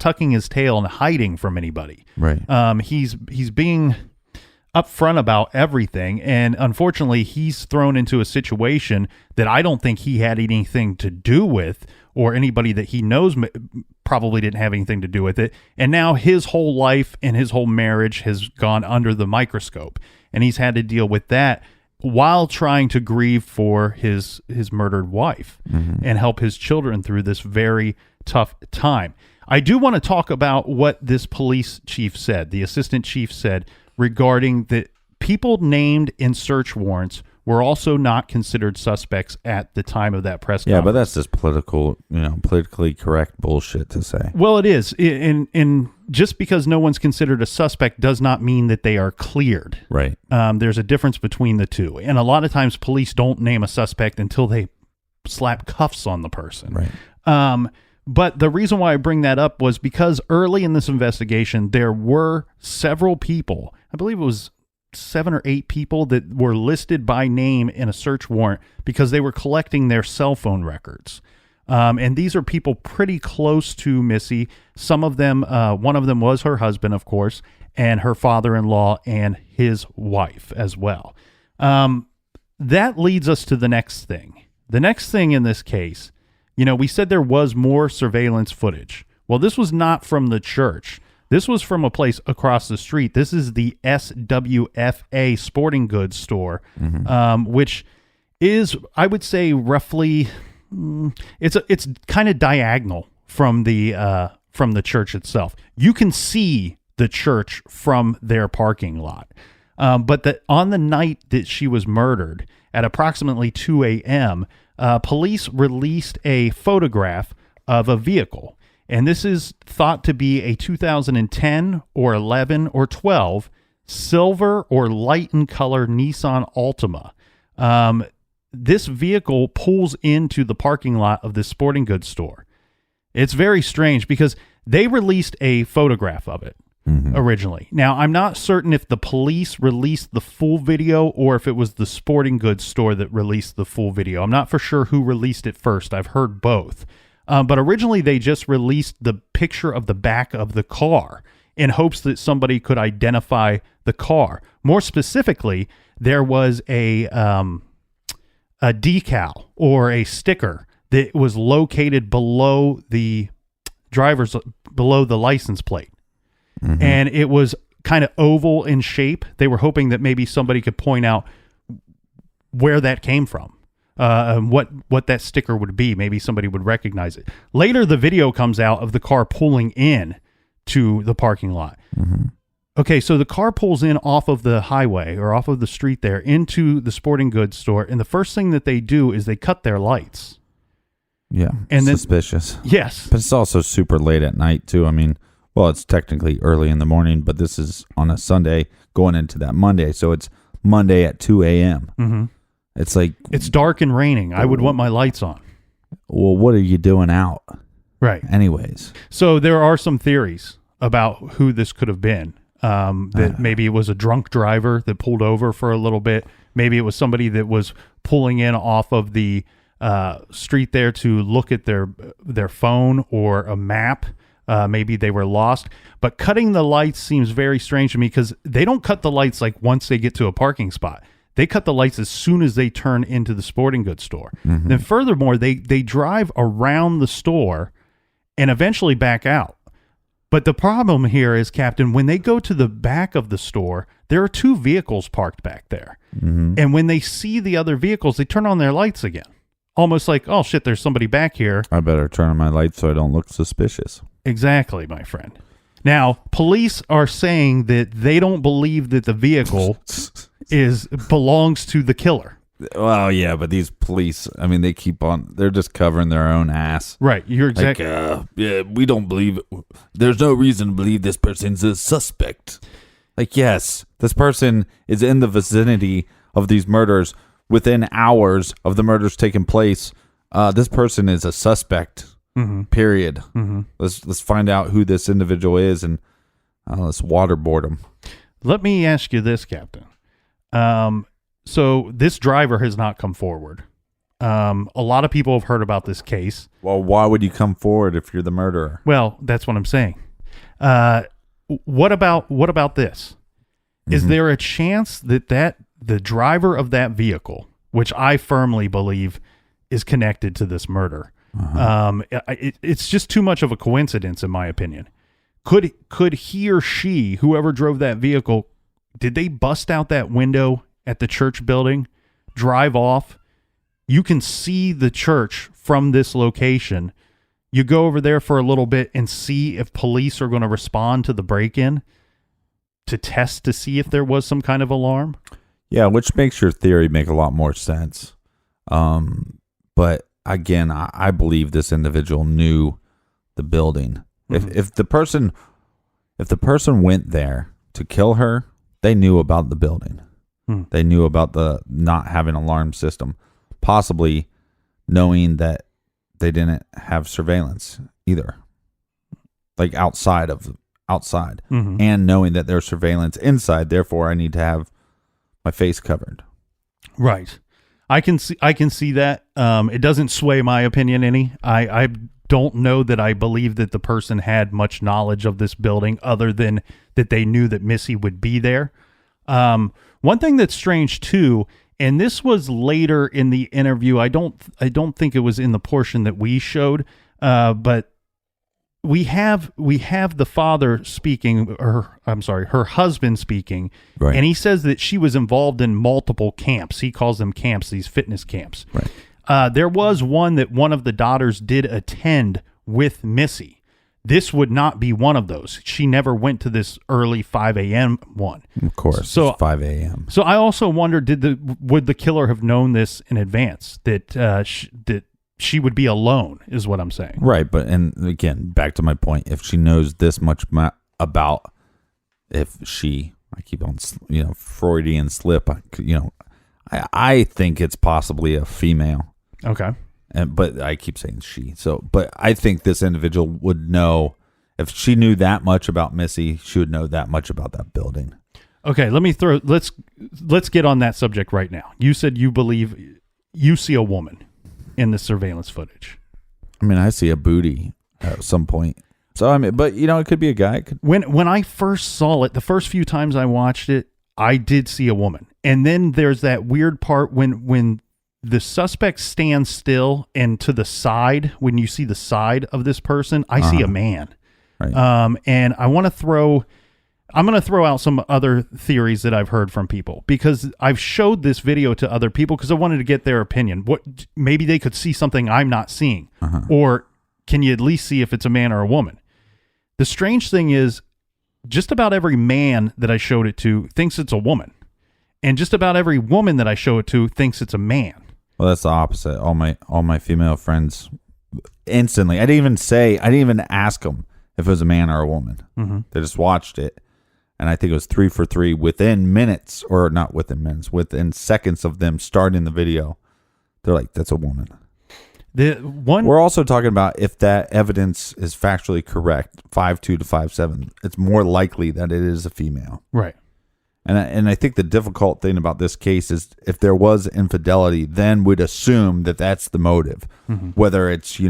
[SPEAKER 1] tucking his tail and hiding from anybody.
[SPEAKER 2] Right.
[SPEAKER 1] He's being upfront about everything, and unfortunately he's thrown into a situation that I don't think he had anything to do with, or anybody that he knows probably didn't have anything to do with it, and now his whole life and his whole marriage has gone under the microscope, and he's had to deal with that while trying to grieve for his murdered wife
[SPEAKER 2] Mm-hmm.
[SPEAKER 1] and help his children through this very tough time. I do want to talk about what this police chief said, the assistant chief said, regarding the people named in search warrants were also not considered suspects at the time of that press conference.
[SPEAKER 2] Yeah, but that's just politically correct bullshit to say.
[SPEAKER 1] Well, it is. In just because no one's considered a suspect does not mean that they are cleared.
[SPEAKER 2] Right.
[SPEAKER 1] There's a difference between the two. And a lot of times police don't name a suspect until they slap cuffs on the person.
[SPEAKER 2] Right.
[SPEAKER 1] But the reason why I bring that up was because early in this investigation, there were several people, I believe it was 7 or 8 people that were listed by name in a search warrant because they were collecting their cell phone records. And these are people pretty close to Missy. Some of them, one of them was her husband, of course, and her father-in-law and his wife as well. That leads us to the next thing. The next thing in this case, we said there was more surveillance footage. Well, this was not from the church. This was from a place across the street. This is the SWFA sporting goods store,
[SPEAKER 2] Mm-hmm.
[SPEAKER 1] which is, I would say, roughly, it's kind of diagonal from the church itself. You can see the church from their parking lot. But on the night that she was murdered, at approximately 2 a.m., police released a photograph of a vehicle. And this is thought to be a 2010 or 11 or 12 silver or light in color Nissan Altima. This vehicle pulls into the parking lot of this sporting goods store. It's very strange because they released a photograph of it originally. Now, I'm not certain if the police released the full video or if it was the sporting goods store that released the full video. I'm not for sure who released it first. I've heard both. But originally, they just released the picture of the back of the car in hopes that somebody could identify the car. More specifically, there was a decal or a sticker that was located below the license plate. Mm-hmm. And it was kind of oval in shape. They were hoping that maybe somebody could point out where that came from, what that sticker would be. Maybe somebody would recognize it. Later, the video comes out of the car pulling in to the parking lot.
[SPEAKER 2] Mm-hmm.
[SPEAKER 1] Okay, so the car pulls in off of the highway or off of the street there into the sporting goods store, and the first thing that they do is they cut their lights.
[SPEAKER 2] Yeah,
[SPEAKER 1] and
[SPEAKER 2] suspicious.
[SPEAKER 1] Yes.
[SPEAKER 2] But it's also super late at night, too. I mean, well, it's technically early in the morning, but this is on a Sunday going into that Monday, so it's Monday at 2 a.m.
[SPEAKER 1] Mm-hmm.
[SPEAKER 2] It's like...
[SPEAKER 1] It's dark and raining. I would want my lights on.
[SPEAKER 2] Well, what are you doing out?
[SPEAKER 1] Right.
[SPEAKER 2] Anyways.
[SPEAKER 1] So there are some theories about who this could have been. That maybe it was a drunk driver that pulled over for a little bit. Maybe it was somebody that was pulling in off of the street there to look at their phone or a map. Maybe they were lost. But cutting the lights seems very strange to me because they don't cut the lights like once they get to a parking spot. They cut the lights as soon as they turn into the sporting goods store. Mm-hmm. Then furthermore, they drive around the store and eventually back out. But the problem here is, Captain, when they go to the back of the store, there are 2 vehicles parked back there. Mm-hmm. And when they see the other vehicles, they turn on their lights again. Almost like, oh, shit, there's somebody back here.
[SPEAKER 2] I better turn on my lights so I don't look suspicious.
[SPEAKER 1] Exactly, my friend. Now, police are saying that they don't believe that the vehicle belongs to the killer.
[SPEAKER 2] Well, yeah, but these police, I mean, they're just covering their own ass.
[SPEAKER 1] Right, you're exactly.
[SPEAKER 2] Yeah, we don't believe, there's no reason to believe this person's a suspect. Like, yes, this person is in the vicinity of these murders within hours of the murders taking place. This person is a suspect, period. Mm-hmm. Let's find out who this individual is and let's waterboard him.
[SPEAKER 1] Let me ask you this, Captain. So this driver has not come forward. A lot of people have heard about this case.
[SPEAKER 2] Well, why would you come forward if you're the murderer?
[SPEAKER 1] Well, that's what I'm saying. What about this? Is there a chance that the driver of that vehicle, which I firmly believe is connected to this murder, it's just too much of a coincidence, in my opinion. Could he or she, whoever drove that vehicle, did they bust out that window at the church building, drive off? You can see the church from this location. You go over there for a little bit and see if police are going to respond to the break-in to test to see if there was some kind of alarm.
[SPEAKER 2] Yeah, which makes your theory make a lot more sense. But again, I believe this individual knew the building. Mm-hmm. If the person went there to kill her, they knew about the building. They knew about the not having an alarm system, possibly knowing that they didn't have surveillance either, like outside, and knowing that there's surveillance inside. Therefore, I need to have my face covered.
[SPEAKER 1] Right. I can see that. It doesn't sway my opinion any. I don't know that I believe that the person had much knowledge of this building other than that they knew that Missy would be there. One thing that's strange too, and this was later in the interview. I don't think it was in the portion that we showed, but we have the father speaking, her husband speaking, right. And he says that she was involved in multiple camps. He calls them camps, these fitness camps. Right. There was one that one of the daughters did attend with Missy. This would not be one of those. She never went to this early 5 a.m. one.
[SPEAKER 2] Of course, so, it's 5 a.m.
[SPEAKER 1] So I also wonder, would the killer have known this in advance, that she would be alone, is what I'm saying.
[SPEAKER 2] Right, and again, back to my point, if she knows this much about, I keep on, Freudian slip, I think it's possibly a female.
[SPEAKER 1] Okay.
[SPEAKER 2] But I keep saying she. But I think this individual would know, if she knew that much about Missy, she would know that much about that building.
[SPEAKER 1] Okay, let's get on that subject right now. You said you believe you see a woman in the surveillance footage.
[SPEAKER 2] I mean, I see a booty at some point. So I mean, but it could be a guy.
[SPEAKER 1] When I first saw it, the first few times I watched it, I did see a woman. And then there's that weird part when the suspect stands still, and to the side, when you see the side of this person, I see a man. Right. And I want to throw I'm going to throw out some other theories that I've heard from people, because I've showed this video to other people because I wanted to get their opinion. What, maybe they could see something I'm not seeing, or can you at least see if it's a man or a woman? The strange thing is, just about every man that I showed it to thinks it's a woman, and just about every woman that I show it to thinks it's a man.
[SPEAKER 2] Well, that's the opposite. All my female friends instantly. I didn't even ask them if it was a man or a woman. They just watched it, and I think it was 3 for 3 within minutes, or not within minutes, within seconds of them starting the video. They're like, "That's a woman." We're also talking about if that evidence is factually correct, 5'2" to 5'7". It's more likely that it is a female,
[SPEAKER 1] right?
[SPEAKER 2] And I think the difficult thing about this case is if there was infidelity, then we'd assume that that's the motive, whether it's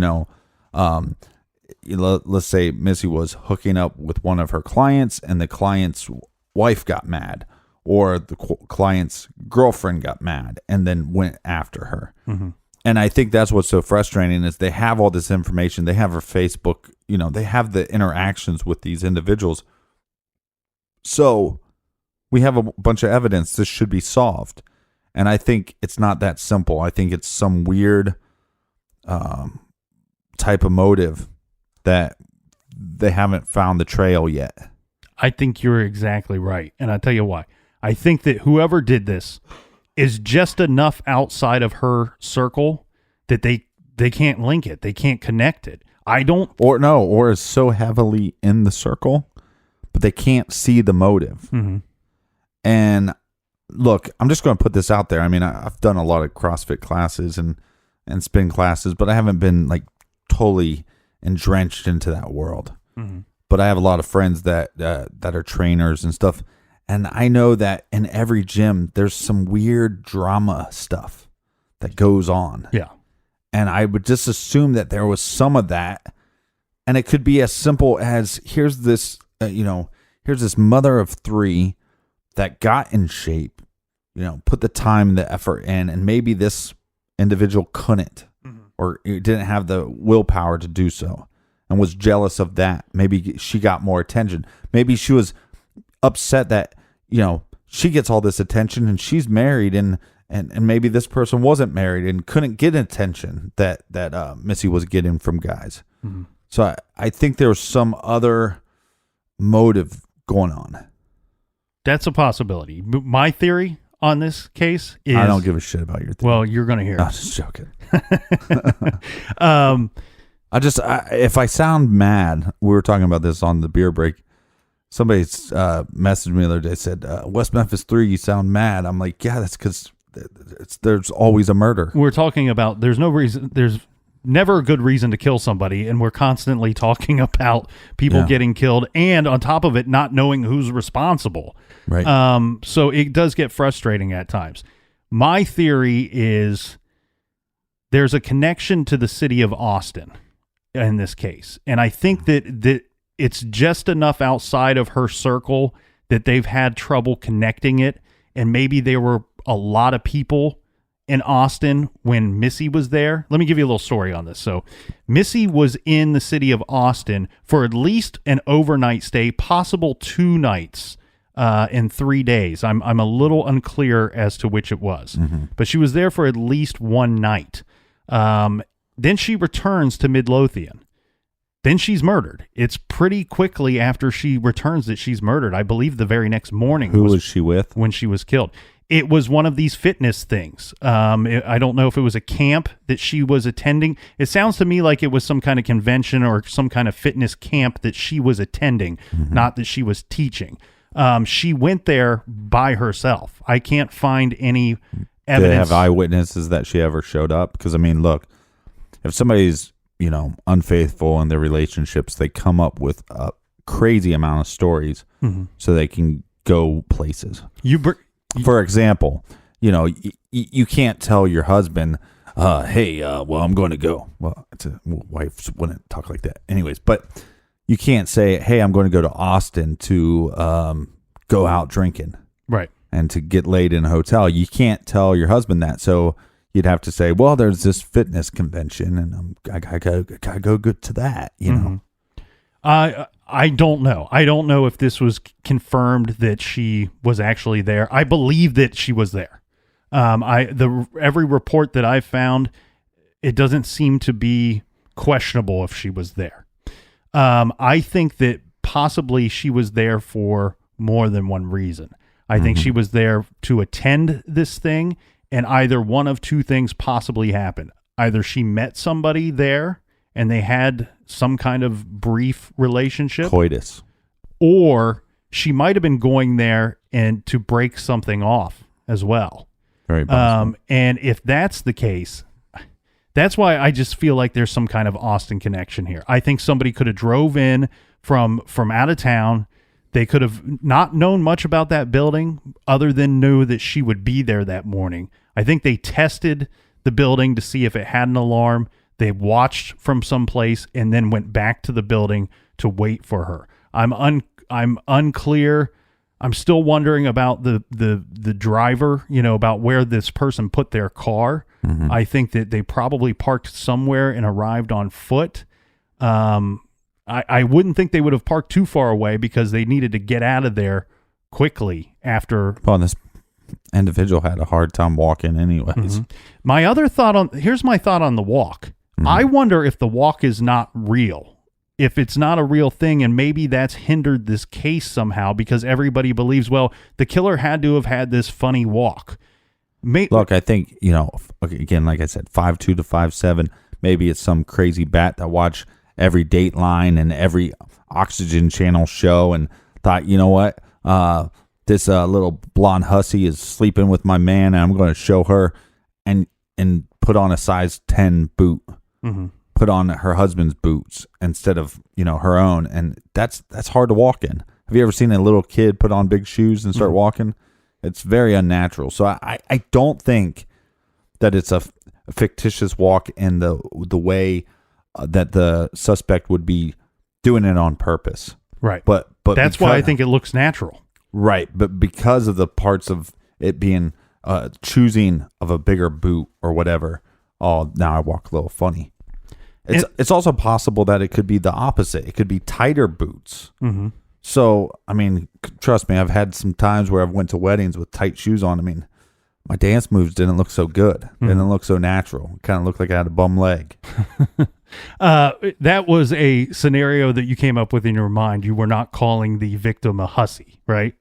[SPEAKER 2] let's say Missy was hooking up with one of her clients and the client's wife got mad, or the client's girlfriend got mad and then went after her. And I think that's what's so frustrating is they have all this information. They have her Facebook, they have the interactions with these individuals. So we have a bunch of evidence. This should be solved. And I think it's not that simple. I think it's some weird type of motive that they haven't found the trail yet.
[SPEAKER 1] I think you're exactly right. And I'll tell you why. I think that whoever did this is just enough outside of her circle that they can't link it. They can't connect it. Or
[SPEAKER 2] is so heavily in the circle, but they can't see the motive. And look, I'm just going to put this out there. I mean, I've done a lot of CrossFit classes and spin classes, but I haven't been like totally drenched into that world. But I have a lot of friends that are trainers and stuff. And I know that in every gym, there's some weird drama stuff that goes on.
[SPEAKER 1] Yeah.
[SPEAKER 2] And I would just assume that there was some of that. And it could be as simple as here's this mother of 3 that got in shape, put the time and the effort in, and maybe this individual couldn't or didn't have the willpower to do so and was jealous of that. Maybe she got more attention. Maybe she was upset that she gets all this attention and she's married, and maybe this person wasn't married and couldn't get attention that Missy was getting from guys. So I think there was some other motive going on.
[SPEAKER 1] That's a possibility. My theory on this case is,
[SPEAKER 2] I don't give a shit about your theory.
[SPEAKER 1] Well, you're going to hear
[SPEAKER 2] I'm just joking. If I sound mad, we were talking about this on the beer break. Somebody messaged me the other day, said, West Memphis 3, you sound mad. I'm like, yeah, that's because there's always a murder.
[SPEAKER 1] We're talking about there's never a good reason to kill somebody, and we're constantly talking about people getting killed, and on top of it, not knowing who's responsible.
[SPEAKER 2] Right.
[SPEAKER 1] So it does get frustrating at times. My theory is there's a connection to the city of Austin in this case, and I think that it's just enough outside of her circle that they've had trouble connecting it, and maybe there were a lot of people in Austin when Missy was there. Let me give you a little story on this. So Missy was in the city of Austin for at least an overnight stay, possible 2 nights in 3 days. I'm a little unclear as to which it was, but she was there for at least 1 night. Then she returns to Midlothian. Then she's murdered. It's pretty quickly after she returns that she's murdered. I believe the very next morning.
[SPEAKER 2] Who was she with?
[SPEAKER 1] When she was killed. It was one of these fitness things. I don't know if it was a camp that she was attending. It sounds to me like it was some kind of convention or some kind of fitness camp that she was attending, not that she was teaching. She went there by herself. I can't find any evidence.
[SPEAKER 2] Did they have eyewitnesses that she ever showed up? Because, I mean, look, if somebody's unfaithful in their relationships, they come up with a crazy amount of stories so they can go places. For example, you can't tell your husband, hey, well, I'm going to go. Well, wives wouldn't talk like that anyways, but you can't say, hey, I'm going to go to Austin to go out drinking.
[SPEAKER 1] Right.
[SPEAKER 2] And to get laid in a hotel. You can't tell your husband that. So you'd have to say, well, there's this fitness convention and I gotta go good to that, I
[SPEAKER 1] I don't know. I don't know if this was confirmed that she was actually there. I believe that she was there. Every report that I've found, it doesn't seem to be questionable if she was there. I think that possibly she was there for more than one reason. I think she was there to attend this thing, and either one of two things possibly happened. Either she met somebody there and they had some kind of brief relationship,
[SPEAKER 2] Coitus.
[SPEAKER 1] or she might have been going there and to break something off as well.
[SPEAKER 2] Very possible.
[SPEAKER 1] And if that's the case, that's why I just feel like there's some kind of Austin connection here. I think somebody could have drove in from out of town. They could have not known much about that building other than knew that she would be there that morning. I think they tested the building to see if it had an alarm. They watched from someplace and then went back to the building to wait for her. I'm unclear. I'm still wondering about the driver, about where this person put their car. I think that they probably parked somewhere and arrived on foot. I wouldn't think they would have parked too far away because they needed to get out of there quickly after.
[SPEAKER 2] Well, this individual had a hard time walking anyways.
[SPEAKER 1] Here's my thought on the walk. I wonder if the walk is not real, if it's not a real thing, and maybe that's hindered this case somehow because everybody believes, well, the killer had to have had this funny walk.
[SPEAKER 2] Look, I think, again, like I said, 5'2" to 5'7", maybe it's some crazy bat that watched every Dateline and every Oxygen Channel show and thought, you know what, this little blonde hussy is sleeping with my man and I'm going to show her, and put on a size 10 boot, put on her husband's boots instead of, her own. And that's hard to walk in. Have you ever seen a little kid put on big shoes and start walking? It's very unnatural. So I don't think that it's a fictitious walk in the way that the suspect would be doing it on purpose.
[SPEAKER 1] Right.
[SPEAKER 2] But
[SPEAKER 1] that's why I think it looks natural.
[SPEAKER 2] Right. But because of the parts of it being choosing of a bigger boot or whatever, oh, now I walk a little funny. It's also possible that it could be the opposite. It could be tighter boots. So, I mean, trust me, I've had some times where I've went to weddings with tight shoes on. I mean, my dance moves didn't look so good. Didn't look so natural. It kind of looked like I had a bum leg.
[SPEAKER 1] That was a scenario that you came up with in your mind. You were not calling the victim a hussy, right?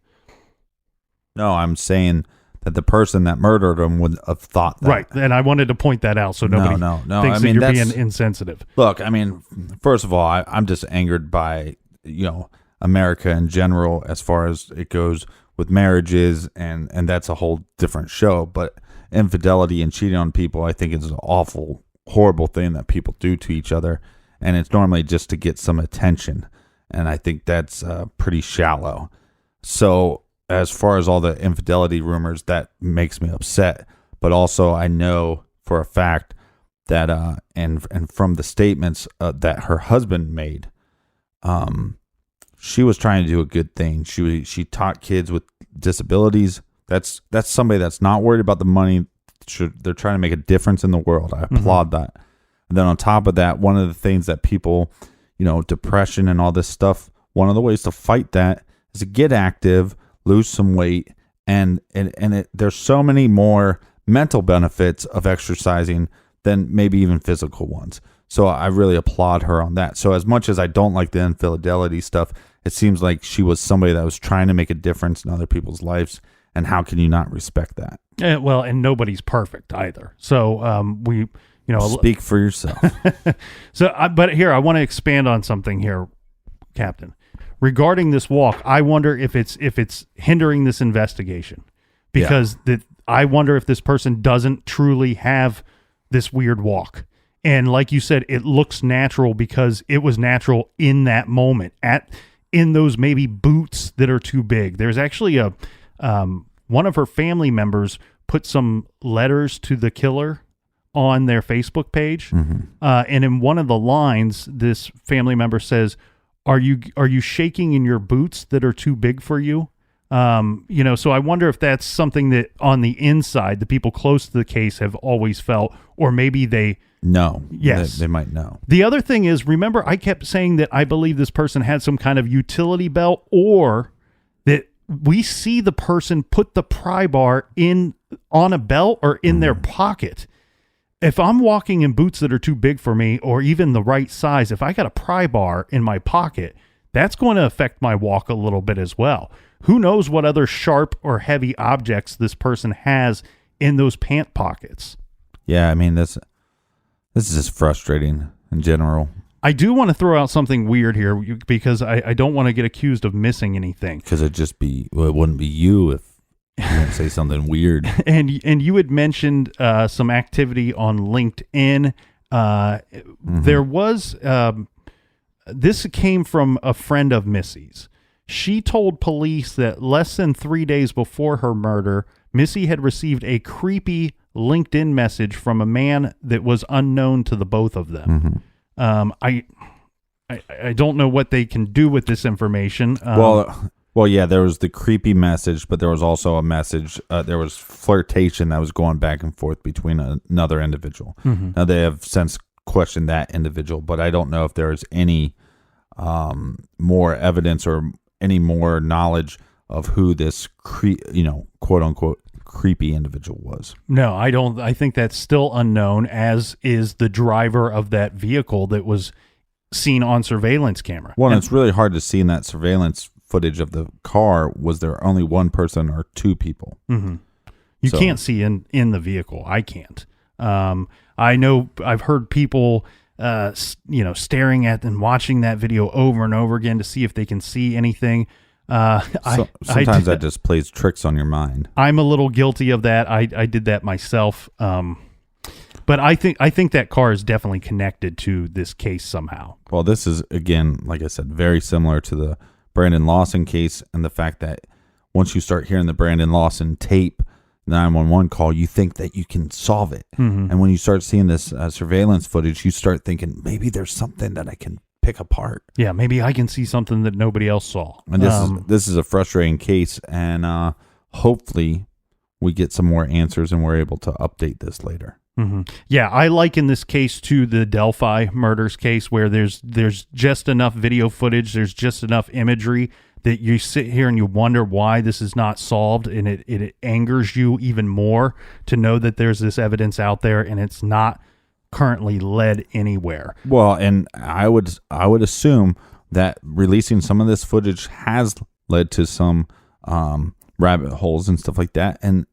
[SPEAKER 2] No, I'm saying that the person that murdered him would have thought that.
[SPEAKER 1] Right, and I wanted to point that out so nobody thinks that you're being insensitive.
[SPEAKER 2] Look, I mean, first of all, I'm just angered by, America in general as far as it goes with marriages, and that's a whole different show. But infidelity and cheating on people, I think, is an awful, horrible thing that people do to each other, and it's normally just to get some attention, and I think that's pretty shallow. So as far as all the infidelity rumors, that makes me upset. But also I know for a fact that and from the statements that her husband made, she was trying to do a good thing. She taught kids with disabilities. That's somebody that's not worried about the money. They're trying to make a difference in the world. I applaud that. And then on top of that, one of the things that people, depression and all this stuff, one of the ways to fight that is to get active, lose some weight, and there's so many more mental benefits of exercising than maybe even physical ones. So I really applaud her on that. So as much as I don't like the infidelity stuff, it seems like she was somebody that was trying to make a difference in other people's lives. And how can you not respect that?
[SPEAKER 1] Well, and nobody's perfect either. So
[SPEAKER 2] speak for yourself.
[SPEAKER 1] But here, I want to expand on something here, Captain. Regarding this walk, I wonder if it's hindering this investigation, because I wonder if this person doesn't truly have this weird walk. And like you said, it looks natural because it was natural in that moment, in those maybe boots that are too big. There's actually one of her family members put some letters to the killer on their Facebook page. And in one of the lines, this family member says, Are you shaking in your boots that are too big for you? So I wonder if that's something that on the inside, the people close to the case have always felt, or maybe they
[SPEAKER 2] No.
[SPEAKER 1] Yes.
[SPEAKER 2] They might know.
[SPEAKER 1] The other thing is, remember, I kept saying that I believe this person had some kind of utility belt, or that we see the person put the pry bar on a belt or in their pocket. If I'm walking in boots that are too big for me, or even the right size, if I got a pry bar in my pocket, that's going to affect my walk a little bit as well. Who knows what other sharp or heavy objects this person has in those pant pockets?
[SPEAKER 2] Yeah, I mean, this is just frustrating in general.
[SPEAKER 1] I do want to throw out something weird here because I don't want to get accused of missing anything.
[SPEAKER 2] Because it wouldn't be you if you didn't say something weird.
[SPEAKER 1] And you had mentioned some activity on LinkedIn. There was this came from a friend of Missy's. She told police that less than 3 days before her murder, Missy had received a creepy LinkedIn message from a man that was unknown to the both of them. I don't know what they can do with this information.
[SPEAKER 2] Well, yeah, there was the creepy message, but there was also a message. There was flirtation that was going back and forth between another individual. Now, they have since questioned that individual, but I don't know if there is any more evidence or any more knowledge of who this quote unquote creepy individual was.
[SPEAKER 1] No, I don't. I think that's still unknown, as is the driver of that vehicle that was seen on surveillance camera.
[SPEAKER 2] Well, and it's really hard to see in that surveillance footage of the car. Was there only one person or two people?
[SPEAKER 1] You can't see in the vehicle. I can't. I know I've heard people staring at and watching that video over and over again to see if they can see anything.
[SPEAKER 2] Sometimes that just plays tricks on your mind.
[SPEAKER 1] I'm a little guilty of that. I did that myself. But I think that car is definitely connected to this case somehow.
[SPEAKER 2] Well, this is, again, like I said, very similar to the Brandon Lawson case, and the fact that once you start hearing the Brandon Lawson tape 911 call, you think that you can solve it. And when you start seeing this surveillance footage, you start thinking, maybe there's something that I can pick apart.
[SPEAKER 1] Yeah, maybe I can see something that nobody else saw.
[SPEAKER 2] And this is a frustrating case, and hopefully we get some more answers and we're able to update this later.
[SPEAKER 1] Yeah, I liken this case to the Delphi murders case, where there's just enough video footage, there's just enough imagery that you sit here and you wonder why this is not solved, and it angers you even more to know that there's this evidence out there and it's not currently led anywhere.
[SPEAKER 2] Well, and I would assume that releasing some of this footage has led to some rabbit holes and stuff like that. And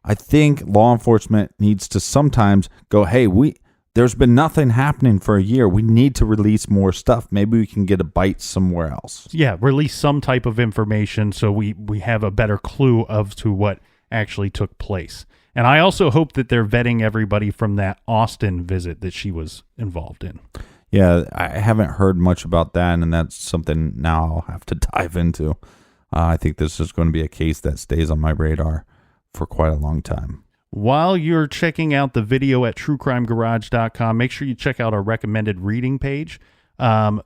[SPEAKER 2] I think law enforcement needs to sometimes go, hey, there's been nothing happening for a year. We need to release more stuff. Maybe we can get a bite somewhere else.
[SPEAKER 1] Yeah, release some type of information so we have a better clue to what actually took place. And I also hope that they're vetting everybody from that Austin visit that she was involved in.
[SPEAKER 2] Yeah, I haven't heard much about that, and that's something now I'll have to dive into. I think this is going to be a case that stays on my radar for quite a long time.
[SPEAKER 1] While you're checking out the video at truecrimegarage.com, make sure you check out our recommended reading page.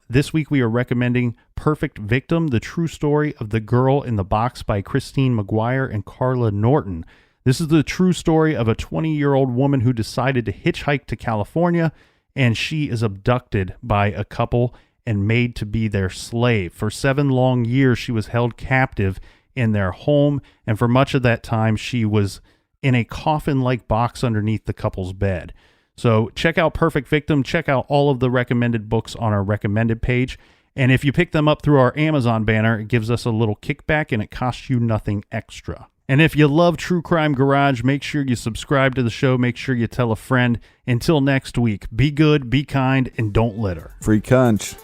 [SPEAKER 1] This week we are recommending Perfect Victim, the true story of the girl in the box by Christine McGuire and Carla Norton. This is the true story of a 20-year-old woman who decided to hitchhike to California, and she is abducted by a couple and made to be their slave. For 7 long years, she was held captive in their home, and for much of that time, she was in a coffin-like box underneath the couple's bed. So check out Perfect Victim. Check out all of the recommended books on our recommended page. And if you pick them up through our Amazon banner, it gives us a little kickback, and it costs you nothing extra. And if you love True Crime Garage, make sure you subscribe to the show. Make sure you tell a friend. Until next week, be good, be kind, and don't litter.
[SPEAKER 2] Free Cunch.